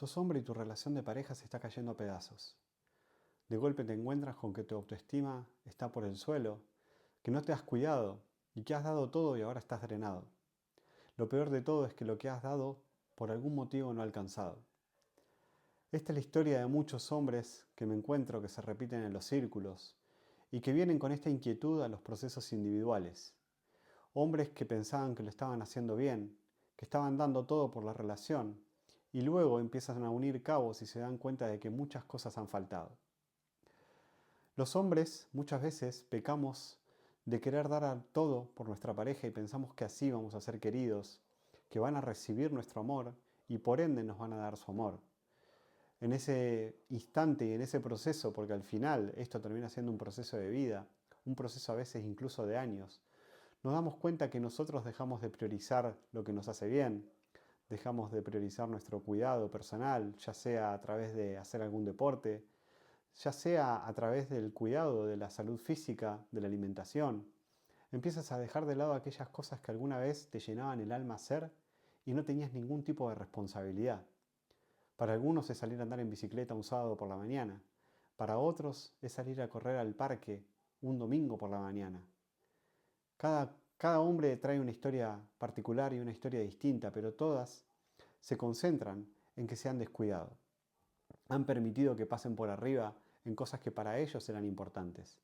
Sos hombre y tu relación de pareja se está cayendo a pedazos. De golpe te encuentras con que tu autoestima está por el suelo, que no te has cuidado y que has dado todo y ahora estás drenado. Lo peor de todo es que lo que has dado por algún motivo no ha alcanzado. Esta es la historia de muchos hombres que me encuentro que se repiten en los círculos y que vienen con esta inquietud a los procesos individuales. Hombres que pensaban que lo estaban haciendo bien, que estaban dando todo por la relación y luego empiezan a unir cabos y se dan cuenta de que muchas cosas han faltado. Los hombres muchas veces pecamos de querer dar a todo por nuestra pareja y pensamos que así vamos a ser queridos, que van a recibir nuestro amor y por ende nos van a dar su amor. En ese instante y en ese proceso, porque al final esto termina siendo un proceso de vida, un proceso a veces incluso de años, nos damos cuenta que nosotros dejamos de priorizar lo que nos hace bien, dejamos de priorizar nuestro cuidado personal, ya sea a través de hacer algún deporte, ya sea a través del cuidado de la salud física, de la alimentación. Empiezas a dejar de lado aquellas cosas que alguna vez te llenaban el alma hacer y no tenías ningún tipo de responsabilidad. Para algunos es salir a andar en bicicleta un sábado por la mañana. Para otros es salir a correr al parque un domingo por la mañana. Cada hombre trae una historia particular y una historia distinta, pero todas se concentran en que se han descuidado. Han permitido que pasen por arriba en cosas que para ellos eran importantes.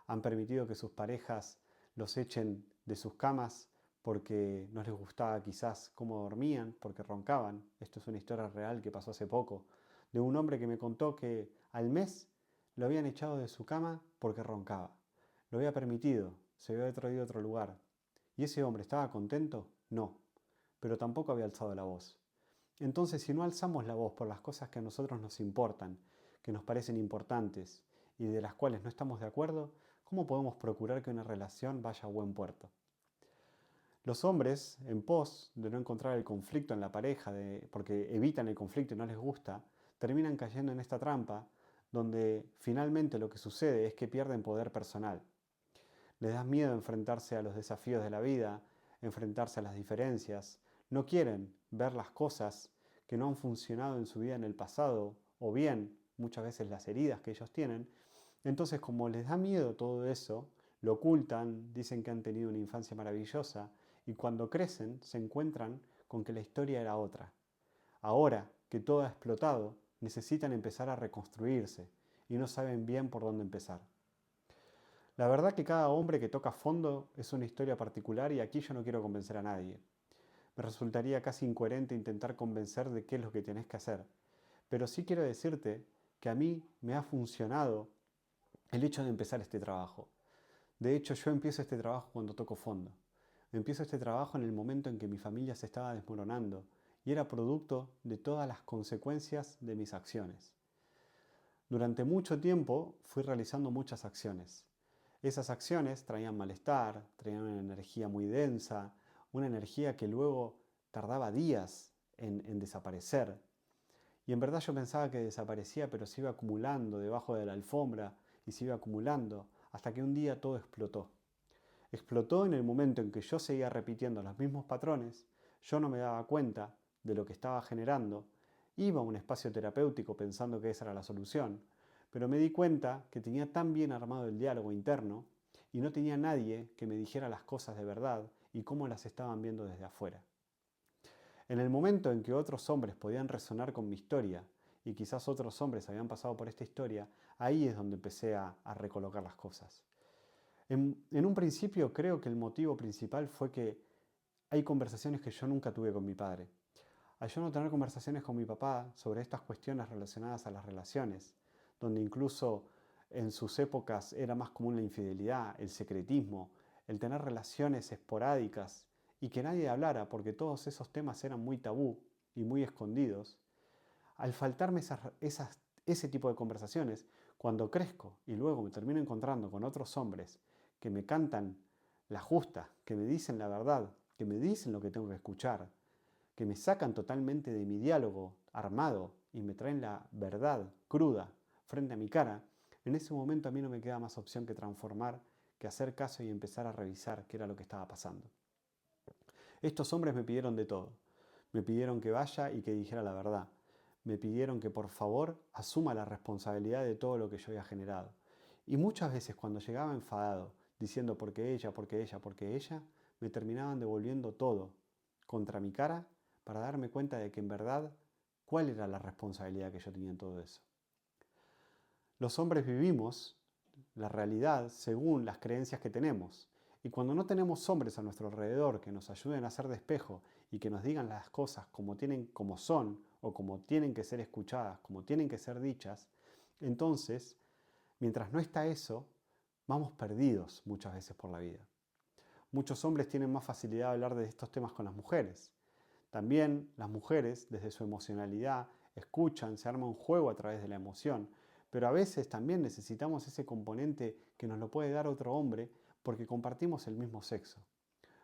Han permitido que sus parejas los echen de sus camas porque no les gustaba quizás cómo dormían, porque roncaban. Esto es una historia real que pasó hace poco, de un hombre que me contó que al mes lo habían echado de su cama porque roncaba. Lo había permitido, se había traído a otro lugar. ¿Y ese hombre estaba contento? No, pero tampoco había alzado la voz. Entonces, si no alzamos la voz por las cosas que a nosotros nos importan, que nos parecen importantes y de las cuales no estamos de acuerdo, ¿cómo podemos procurar que una relación vaya a buen puerto? Los hombres, en pos de no encontrar el conflicto en la pareja, porque evitan el conflicto y no les gusta, terminan cayendo en esta trampa donde finalmente lo que sucede es que pierden poder personal. Les da miedo enfrentarse a los desafíos de la vida, enfrentarse a las diferencias. No quieren ver las cosas que no han funcionado en su vida en el pasado, o bien muchas veces las heridas que ellos tienen. Entonces, como les da miedo todo eso, lo ocultan, dicen que han tenido una infancia maravillosa, y cuando crecen se encuentran con que la historia era otra. Ahora que todo ha explotado, necesitan empezar a reconstruirse y no saben bien por dónde empezar. La verdad que cada hombre que toca fondo es una historia particular y aquí yo no quiero convencer a nadie. Me resultaría casi incoherente intentar convencer de qué es lo que tenés que hacer. Pero sí quiero decirte que a mí me ha funcionado el hecho de empezar este trabajo. De hecho, yo empiezo este trabajo cuando toco fondo. Empiezo este trabajo en el momento en que mi familia se estaba desmoronando y era producto de todas las consecuencias de mis acciones. Durante mucho tiempo fui realizando muchas acciones. Esas acciones traían malestar, traían una energía muy densa, una energía que luego tardaba días en desaparecer. Y en verdad yo pensaba que desaparecía, pero se iba acumulando debajo de la alfombra y se iba acumulando hasta que un día todo explotó. Explotó en el momento en que yo seguía repitiendo los mismos patrones, yo no me daba cuenta de lo que estaba generando, iba a un espacio terapéutico pensando que esa era la solución, pero me di cuenta que tenía tan bien armado el diálogo interno y no tenía nadie que me dijera las cosas de verdad y cómo las estaban viendo desde afuera. En el momento en que otros hombres podían resonar con mi historia y quizás otros hombres habían pasado por esta historia, ahí es donde empecé a recolocar las cosas. En un principio creo que el motivo principal fue que hay conversaciones que yo nunca tuve con mi padre. Al yo no tener conversaciones con mi papá sobre estas cuestiones relacionadas a las relaciones, donde incluso en sus épocas era más común la infidelidad, el secretismo, el tener relaciones esporádicas y que nadie hablara porque todos esos temas eran muy tabú y muy escondidos, al faltarme ese tipo de conversaciones, cuando crezco y luego me termino encontrando con otros hombres que me cantan la justa, que me dicen la verdad, que me dicen lo que tengo que escuchar, que me sacan totalmente de mi diálogo armado y me traen la verdad cruda frente a mi cara, en ese momento a mí no me queda más opción que transformar, que hacer caso y empezar a revisar qué era lo que estaba pasando. Estos hombres me pidieron de todo. Me pidieron que vaya y que dijera la verdad. me pidieron que por favor asuma la responsabilidad de todo lo que yo había generado. Y muchas veces cuando llegaba enfadado, diciendo porque ella, porque ella, porque ella, me terminaban devolviendo todo contra mi cara para darme cuenta de que en verdad cuál era la responsabilidad que yo tenía en todo eso. Los hombres vivimos la realidad según las creencias que tenemos. Y cuando no tenemos hombres a nuestro alrededor que nos ayuden a hacer de espejo y que nos digan las cosas como tienen, como son, o como tienen que ser escuchadas, como tienen que ser dichas, entonces, mientras no está eso, vamos perdidos muchas veces por la vida. Muchos hombres tienen más facilidad de hablar de estos temas con las mujeres. También las mujeres, desde su emocionalidad, escuchan, se arma un juego a través de la emoción, pero a veces también necesitamos ese componente que nos lo puede dar otro hombre porque compartimos el mismo sexo.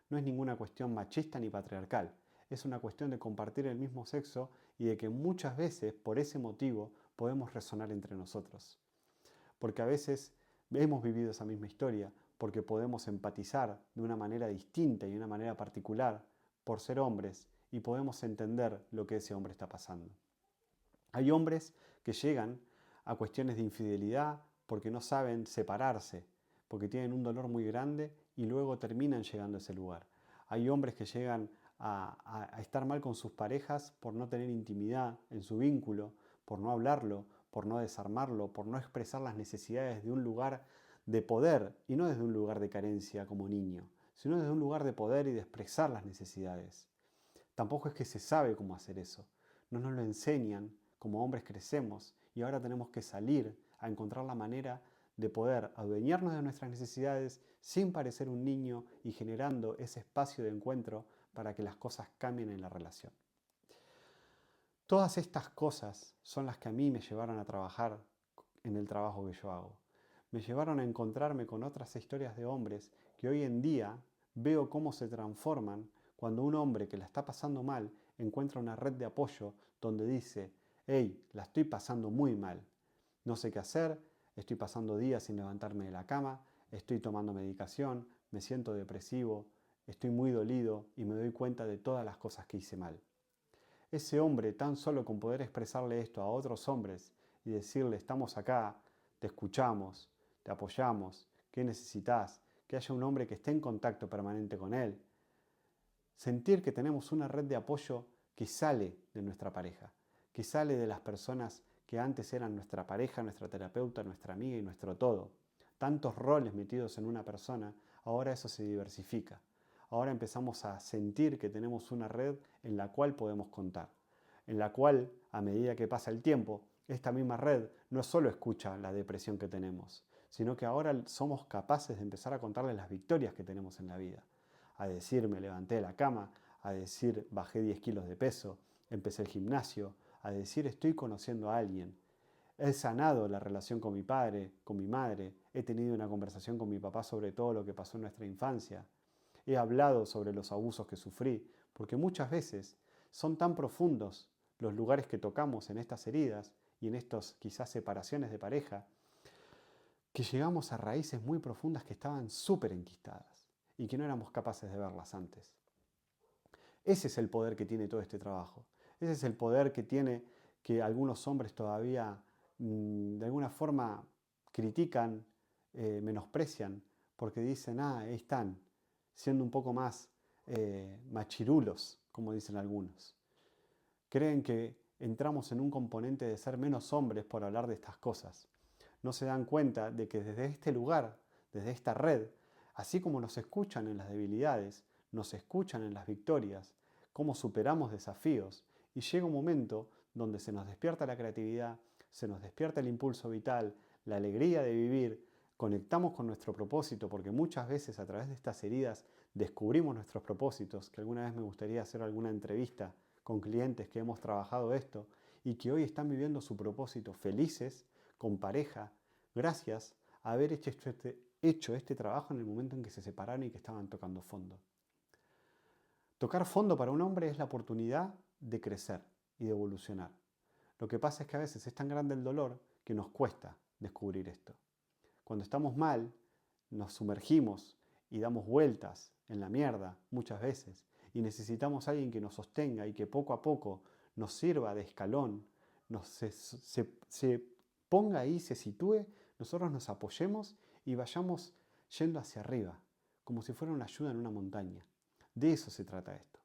No es ninguna cuestión machista ni patriarcal, es una cuestión de compartir el mismo sexo y de que muchas veces por ese motivo podemos resonar entre nosotros. Porque a veces hemos vivido esa misma historia, porque podemos empatizar de una manera distinta y de una manera particular por ser hombres y podemos entender lo que ese hombre está pasando. Hay hombres que llegan a cuestiones de infidelidad porque no saben separarse, porque tienen un dolor muy grande y luego terminan llegando a ese lugar. Hay hombres que llegan a estar mal con sus parejas por no tener intimidad en su vínculo, por no hablarlo, por no desarmarlo, por no expresar las necesidades de un lugar de poder y no desde un lugar de carencia como niño, sino desde un lugar de poder y de expresar las necesidades. Tampoco es que se sabe cómo hacer eso, no nos lo enseñan, como hombres crecemos y ahora tenemos que salir a encontrar la manera de poder adueñarnos de nuestras necesidades sin parecer un niño y generando ese espacio de encuentro para que las cosas cambien en la relación. Todas estas cosas son las que a mí me llevaron a trabajar en el trabajo que yo hago. Me llevaron a encontrarme con otras historias de hombres que hoy en día veo cómo se transforman cuando un hombre que la está pasando mal encuentra una red de apoyo donde dice: hey, la estoy pasando muy mal, no sé qué hacer, estoy pasando días sin levantarme de la cama, estoy tomando medicación, me siento depresivo, estoy muy dolido y me doy cuenta de todas las cosas que hice mal. Ese hombre, tan solo con poder expresarle esto a otros hombres y decirle: estamos acá, te escuchamos, te apoyamos, ¿qué necesitas? Que haya un hombre que esté en contacto permanente con él. Sentir que tenemos una red de apoyo que sale de nuestra pareja, que sale de las personas que antes eran nuestra pareja, nuestra terapeuta, nuestra amiga y nuestro todo. Tantos roles metidos en una persona, ahora eso se diversifica. Ahora empezamos a sentir que tenemos una red en la cual podemos contar, en la cual, a medida que pasa el tiempo, esta misma red no solo escucha la depresión que tenemos, sino que ahora somos capaces de empezar a contarles las victorias que tenemos en la vida. A decir: me levanté de la cama, a decir: bajé 10 kilos de peso, empecé el gimnasio, a decir: estoy conociendo a alguien. He sanado la relación con mi padre, con mi madre, he tenido una conversación con mi papá sobre todo lo que pasó en nuestra infancia. He hablado sobre los abusos que sufrí, porque muchas veces son tan profundos los lugares que tocamos en estas heridas y en estas quizás separaciones de pareja, que llegamos a raíces muy profundas que estaban súper enquistadas y que no éramos capaces de verlas antes. Ese es el poder que tiene todo este trabajo. Ese es el poder que tiene que algunos hombres todavía de alguna forma critican, menosprecian, porque dicen: ahí están, siendo un poco más machirulos, como dicen algunos. Creen que entramos en un componente de ser menos hombres por hablar de estas cosas. No se dan cuenta de que desde este lugar, desde esta red, así como nos escuchan en las debilidades, nos escuchan en las victorias, cómo superamos desafíos, y llega un momento donde se nos despierta la creatividad, se nos despierta el impulso vital, la alegría de vivir, conectamos con nuestro propósito, porque muchas veces a través de estas heridas descubrimos nuestros propósitos, que alguna vez me gustaría hacer alguna entrevista con clientes que hemos trabajado esto y que hoy están viviendo su propósito felices, con pareja, gracias a haber hecho este trabajo en el momento en que se separaron y que estaban tocando fondo. Tocar fondo para un hombre es la oportunidad de crecer y de evolucionar. Lo que pasa es que a veces es tan grande el dolor que nos cuesta descubrir esto. Cuando estamos mal, nos sumergimos y damos vueltas en la mierda muchas veces y necesitamos a alguien que nos sostenga y que poco a poco nos sirva de escalón se ponga ahí, se sitúe, nosotros nos apoyemos y vayamos yendo hacia arriba, como si fuera una ayuda en una montaña. De eso se trata esto.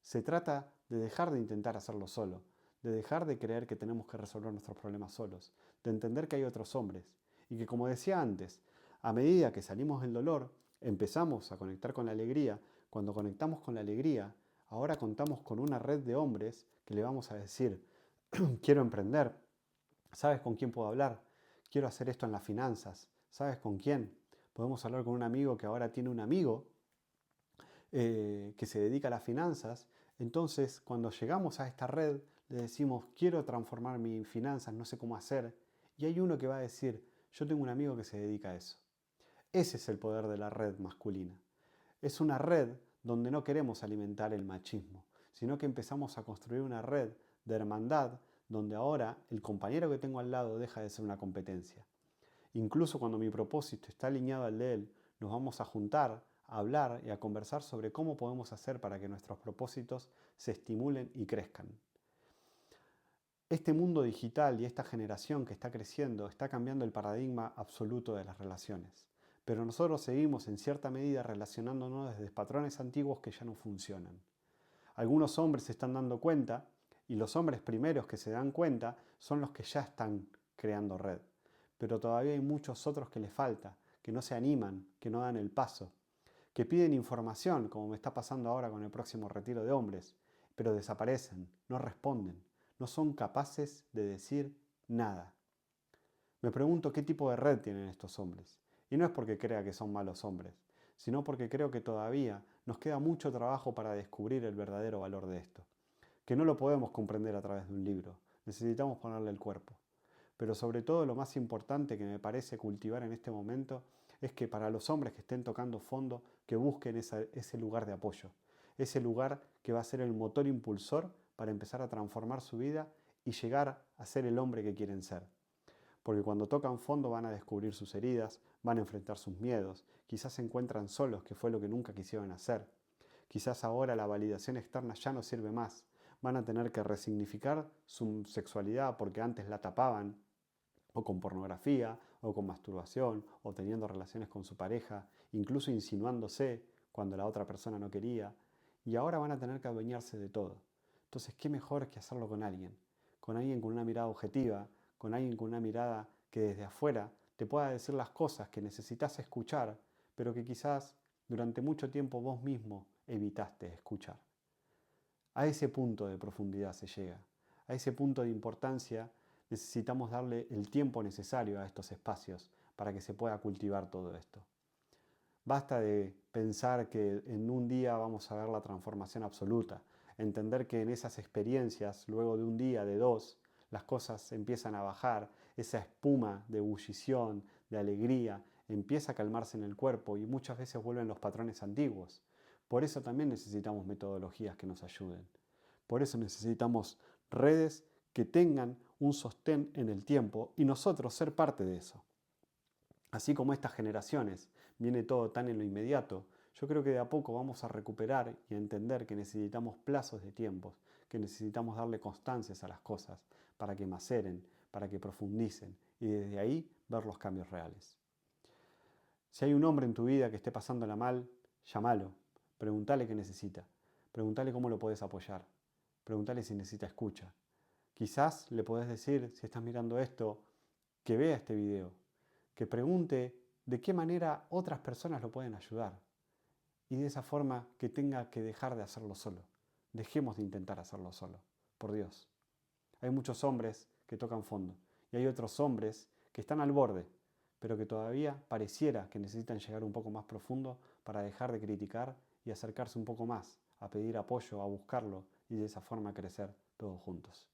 Se trata de dejar de intentar hacerlo solo, de dejar de creer que tenemos que resolver nuestros problemas solos, de entender que hay otros hombres y que, como decía antes, a medida que salimos del dolor, empezamos a conectar con la alegría. Cuando conectamos con la alegría, ahora contamos con una red de hombres que le vamos a decir, quiero emprender, ¿sabes con quién puedo hablar? Quiero hacer esto en las finanzas, ¿sabes con quién? Podemos hablar con un amigo que ahora tiene un amigo que se dedica a las finanzas. Entonces, cuando llegamos a esta red, le decimos, quiero transformar mis finanzas, no sé cómo hacer. Y hay uno que va a decir, yo tengo un amigo que se dedica a eso. Ese es el poder de la red masculina. Es una red donde no queremos alimentar el machismo, sino que empezamos a construir una red de hermandad donde ahora el compañero que tengo al lado deja de ser una competencia. Incluso cuando mi propósito está alineado al de él, nos vamos a juntar, a hablar y a conversar sobre cómo podemos hacer para que nuestros propósitos se estimulen y crezcan. Este mundo digital y esta generación que está creciendo está cambiando el paradigma absoluto de las relaciones, pero nosotros seguimos en cierta medida relacionándonos desde patrones antiguos que ya no funcionan. Algunos hombres se están dando cuenta y los hombres primeros que se dan cuenta son los que ya están creando red. Pero todavía hay muchos otros que les falta, que no se animan, que no dan el paso, que piden información, como me está pasando ahora con el próximo retiro de hombres, pero desaparecen, no responden, no son capaces de decir nada. Me pregunto qué tipo de red tienen estos hombres. Y no es porque crea que son malos hombres, sino porque creo que todavía nos queda mucho trabajo para descubrir el verdadero valor de esto. Que no lo podemos comprender a través de un libro, necesitamos ponerle el cuerpo. Pero sobre todo lo más importante que me parece cultivar en este momento es que para los hombres que estén tocando fondo, que busquen ese lugar de apoyo, ese lugar que va a ser el motor impulsor para empezar a transformar su vida y llegar a ser el hombre que quieren ser. Porque cuando tocan fondo van a descubrir sus heridas, van a enfrentar sus miedos, quizás se encuentran solos, que fue lo que nunca quisieron hacer. Quizás ahora la validación externa ya no sirve más, van a tener que resignificar su sexualidad porque antes la tapaban, o con pornografía, o con masturbación, o teniendo relaciones con su pareja, incluso insinuándose cuando la otra persona no quería, y ahora van a tener que adueñarse de todo. Entonces, ¿qué mejor que hacerlo con alguien? Con alguien con una mirada objetiva, con alguien con una mirada que desde afuera te pueda decir las cosas que necesitas escuchar, pero que quizás durante mucho tiempo vos mismo evitaste escuchar. A ese punto de profundidad se llega, a ese punto de importancia necesitamos darle el tiempo necesario a estos espacios para que se pueda cultivar todo esto. Basta de pensar que en un día vamos a ver la transformación absoluta, entender que en esas experiencias, luego de un día, de dos, las cosas empiezan a bajar, esa espuma de ebullición, de alegría, empieza a calmarse en el cuerpo y muchas veces vuelven los patrones antiguos. Por eso también necesitamos metodologías que nos ayuden. Por eso necesitamos redes que tengan un sostén en el tiempo y nosotros ser parte de eso. Así como estas generaciones viene todo tan en lo inmediato, yo creo que de a poco vamos a recuperar y a entender que necesitamos plazos de tiempos, que necesitamos darle constancias a las cosas para que maceren, para que profundicen y desde ahí ver los cambios reales. Si hay un hombre en tu vida que esté pasándola mal, llámalo, preguntale qué necesita, preguntale cómo lo puedes apoyar, preguntale si necesita escucha. Quizás le podés decir, si estás mirando esto, que vea este video, que pregunte de qué manera otras personas lo pueden ayudar y de esa forma que tenga que dejar de hacerlo solo. Dejemos de intentar hacerlo solo, por Dios. Hay muchos hombres que tocan fondo y hay otros hombres que están al borde, pero que todavía pareciera que necesitan llegar un poco más profundo para dejar de criticar y acercarse un poco más, a pedir apoyo, a buscarlo y de esa forma crecer todos juntos.